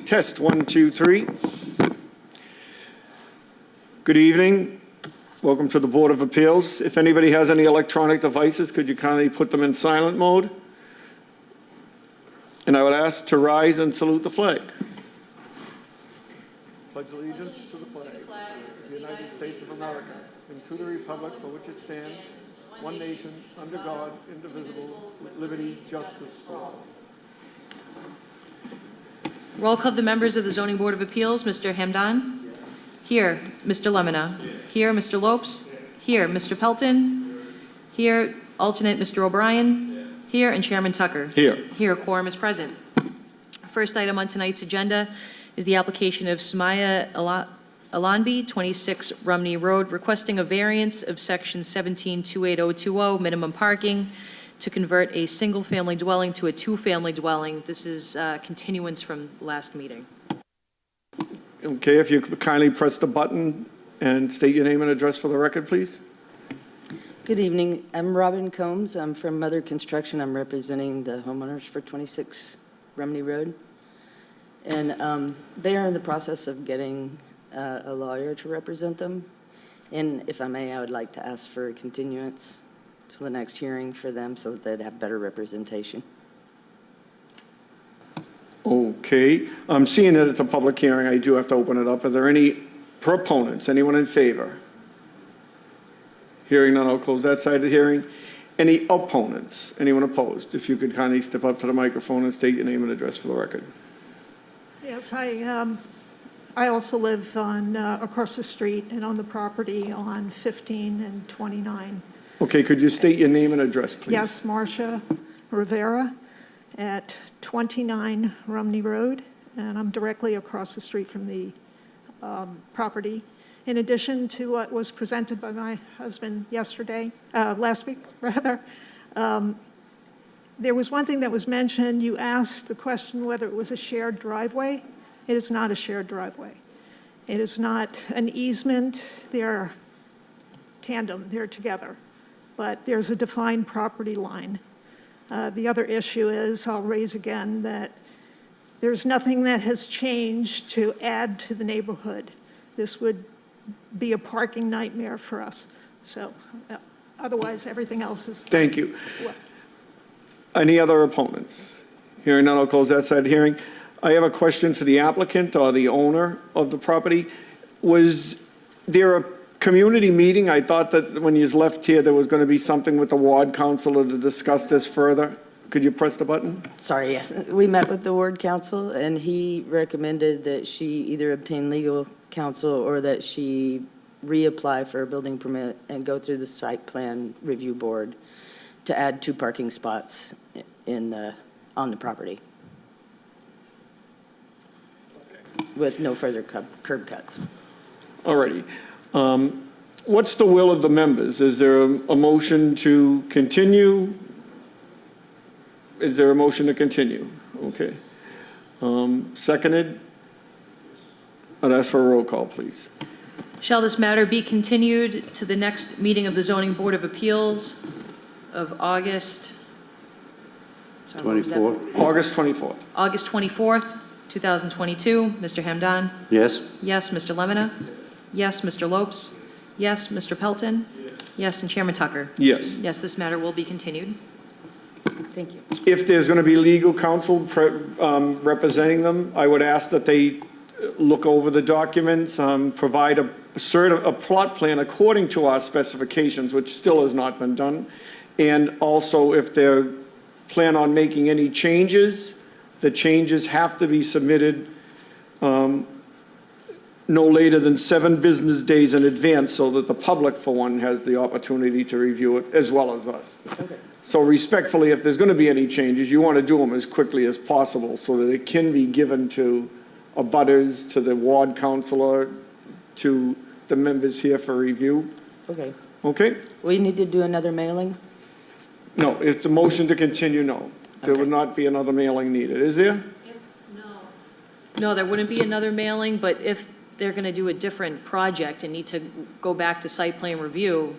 Test, 1, 2, 3. Good evening. Welcome to the Board of Appeals. If anybody has any electronic devices, could you kindly put them in silent mode? And I would ask to rise and salute the flag. Pledge allegiance to the flag of the United States of America and to the republic for which it stands, one nation, under God, indivisible, with liberty, justice for all. Roll call of the members of the Zoning Board of Appeals. Mr. Hamdan? Yes. Here. Mr. Lemonna? Yes. Here. Mr. Lopes? Yes. Here. Mr. Pelton? Yes. Here. Alternate Mr. O'Brien? Yes. Here. And Chairman Tucker? Here. Here. Quorum is present. First item on tonight's agenda is the application of Sumaya Alanbi, 26 Rumney Road, requesting a variance of section 17-28020, minimum parking, to convert a single-family dwelling to a two-family dwelling. This is continuance from last meeting. Okay, if you could kindly press the button and state your name and address for the record, please. Good evening. I'm Robin Combs. I'm from Mother Construction. I'm representing the homeowners for 26 Rumney Road. And they are in the process of getting a lawyer to represent them. And if I may, I would like to ask for a continuance to the next hearing for them so that they'd have better representation. Okay, I'm seeing that it's a public hearing. I do have to open it up. Are there any proponents? Anyone in favor? Hearing none, I'll close that side of the hearing. Any opponents? Anyone opposed? If you could kindly step up to the microphone and state your name and address for the record. Yes, I also live on across the street and on the property on 15 and 29. Okay, could you state your name and address, please? Yes, Marcia Rivera at 29 Rumney Road, and I'm directly across the street from the property. In addition to what was presented by my husband last week rather, there was one thing that was mentioned. You asked the question whether it was a shared driveway. It is not a shared driveway. It is not an easement. They're tandem, they're together. But there's a defined property line. The other issue is, I'll raise again, that there's nothing that has changed to add to the neighborhood. This would be a parking nightmare for us. So otherwise, everything else is. Thank you. Any other opponents? Hearing none, I'll close that side of the hearing. I have a question for the applicant or the owner of the property. Was there a community meeting? I thought that when you left here, there was going to be something with the ward councilor to discuss this further. Could you press the button? Sorry, yes. We met with the ward council, and he recommended that she either obtain legal counsel or that she reapply for a building permit and go through the site plan review board to add 2 parking spots on the property with no further curb cuts. All righty. What's the will of the members? Is there a motion to continue? Is there a motion to continue? Okay. Seconded? I'd ask for a roll call, please. Shall this matter be continued to the next meeting of the Zoning Board of Appeals of August 24th. August 24th. August 24th, 2022. Mr. Hamdan? Yes. Yes. Mr. Lemonna? Yes. Mr. Lopes? Yes. Mr. Pelton? Yes. And Chairman Tucker? Yes. Yes, this matter will be continued. Thank you. If there's going to be legal counsel representing them, I would ask that they look over the documents, provide a plot plan according to our specifications, which still has not been done. And also, if they plan on making any changes, the changes have to be submitted no later than 7 business days in advance so that the public, for one, has the opportunity to review it as well as us. Okay. So respectfully, if there's going to be any changes, you want to do them as quickly as possible so that it can be given to abutters, to the ward councilor, to the members here for review. Okay. Okay? We need to do another mailing? No, it's a motion to continue, no. There Okay. would not be another mailing needed, is there? No, there wouldn't be another mailing, but if they're going to do a different project and need to go back to site plan review,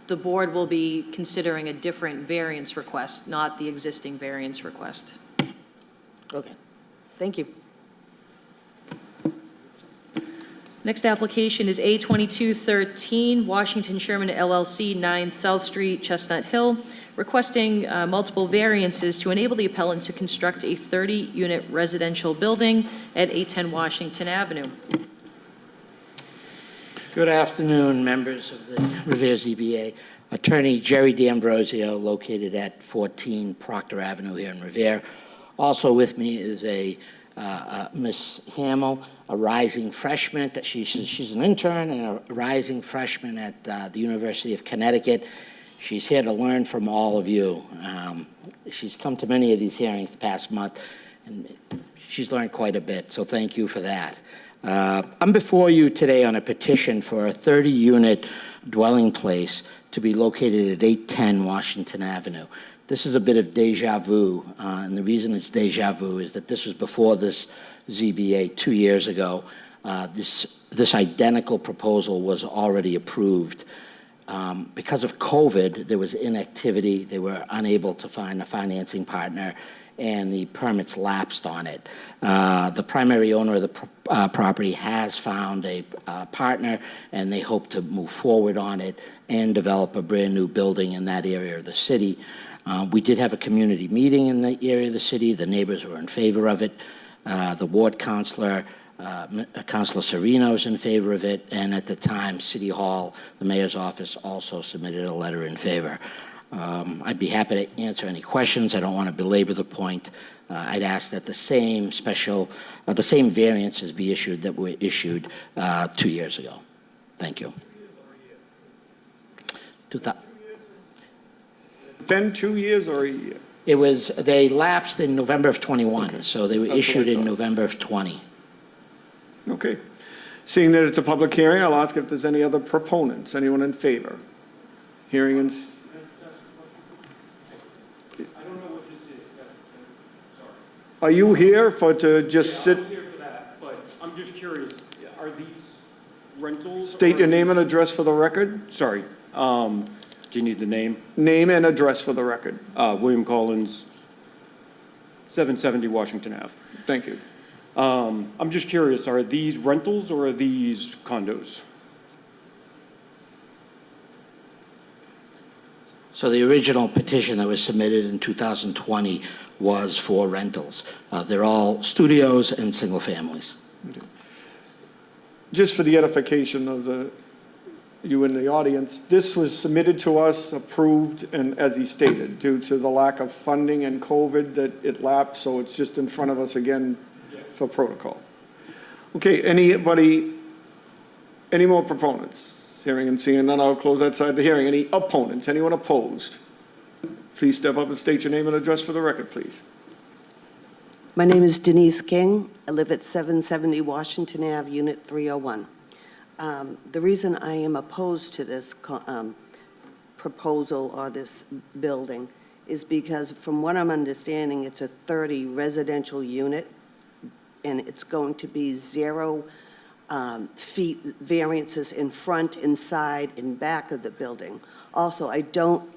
the board will be considering a different variance request, not the existing variance request. Okay. Thank you. Next application is A2213, Washington Sherman LLC, 9 South Street, Chestnut Hill, requesting multiple variances to enable the appellant to construct a 30-unit residential building at 810 Washington Avenue. Good afternoon, members of the Revere ZBA. Attorney Jerry D'Ambrosio, located at 14 Proctor Avenue here in Revere. Also with me is Miss Hamill, a rising freshman. She's an intern and a rising freshman at the University of Connecticut. She's here to learn from all of you. She's come to many of these hearings the past month, and she's learned quite a bit, so thank you for that. I'm before you today on a petition for a 30-unit dwelling place to be located at 810 Washington Avenue. This is a bit of deja vu, and the reason it's deja vu is that this was before this ZBA 2 years ago. This identical proposal was already approved. Because of COVID, there was inactivity. They were unable to find a financing partner, and the permits lapsed on it. The primary owner of the property has found a partner, and they hope to move forward on it and develop a brand-new building in that area of the city. We did have a community meeting in the area of the city. The neighbors were in favor of it. The ward councilor, Councilor Serino, is in favor of it, and at the time, City Hall, the mayor's office, also submitted a letter in favor. I'd be happy to answer any questions. I don't want to belabor the point. I'd ask that the same variances be issued that were issued 2 years ago. Thank you. Been 2 years or a year? They lapsed in November of 21, okay. So they were issued in November of 20. Okay. Seeing that it's a public hearing, I'll ask if there's any other proponents. Anyone in favor? Hearing and... I don't know what this is. Sorry. Are you here to just sit? I was here for that, but I'm just curious. Are these rentals? State your name and address for the record. Sorry. Do you need the name? Name and address for the record. William Collins, 770 Washington Ave. Thank you. I'm just curious. Are these rentals or are these condos? So the original petition that was submitted in 2020 was for rentals. They're all studios and single families. Okay. Just for the edification of you in the audience, this was submitted to us, approved, and as he stated, due to the lack of funding and COVID, that it lapsed, so it's just in front of us again for protocol. Okay, any more proponents? Hearing and seeing none, I'll close that side of the hearing. Any opponents? Anyone opposed? Please step up and state your name and address for the record, please. My name is Denise King. I live at 770 Washington Ave, Unit 301. The reason I am opposed to this proposal or this building is because, from what I'm understanding, it's a 30 residential unit, and it's going to be 0 feet variances in front, inside, and back of the building. Also, I don't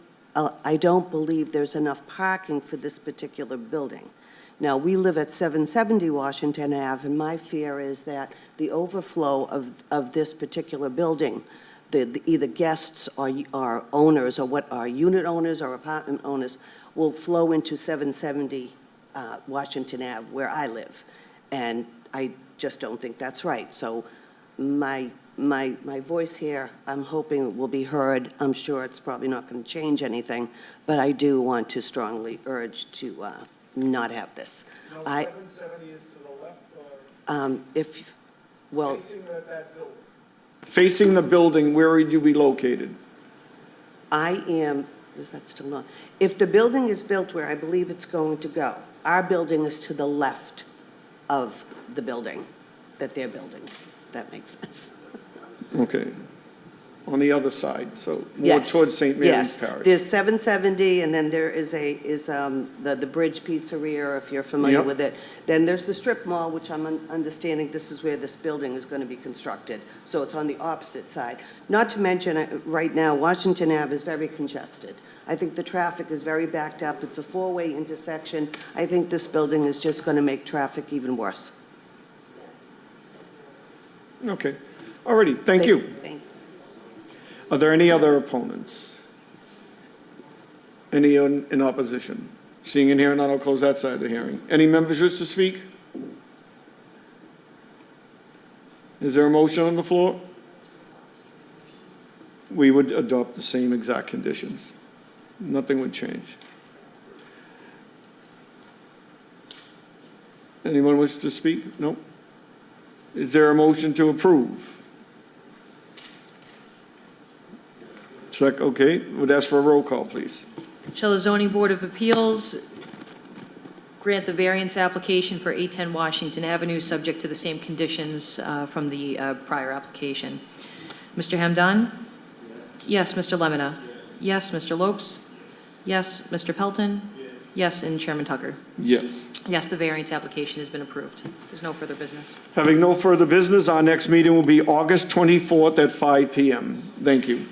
believe there's enough parking for this particular building. Now, we live at 770 Washington Ave, and my fear is that the overflow of this particular building, either guests or owners, or what are unit owners or apartment owners, will flow into 770 Washington Ave, where I live. And I just don't think that's right. So my voice here, I'm hoping will be heard. I'm sure it's probably not going to change anything, but I do want to strongly urge to not have this. No, 770 is to the left or? Facing that building. Facing the building, where would you be located? Is that still on? If the building is built where I believe it's going to go, our building is to the left of the building that they're building. That makes sense. Okay. On the other side, so more Yes. towards St. Mary's Yes. Parish. There's 770, and then there is the Bridge Pizzeria, if you're familiar Yep. with it. Then there's the strip mall, which I'm understanding this is where this building is going to be constructed. So it's on the opposite side. Not to mention, right now, Washington Ave is very congested. I think the traffic is very backed up. It's a 4-way intersection. I think this building is just going to make traffic even worse. Okay. Alrighty, thank you. Thank you. Are there any other opponents? Any in opposition? Seeing and hearing none, I'll close that side of the hearing. Any members wish to speak? Is there a motion on the floor? We would adopt the same exact conditions. Nothing would change. Anyone wish to speak? No? Is there a motion to approve? Okay, would ask for a roll call, please. Shall the zoning board of appeals grant the variance application for 810 Washington Avenue, subject to the same conditions from the prior application? Mr. Hamdan? Yes. Mr. Lemonna? Yes. Mr. Lopes? Yes. Mr. Pelton? Yes, and Chairman Tucker? Yes. Yes, the variance application has been approved. There's no further business. Having no further business, our next meeting will be August 24th at 5 p.m. Thank you.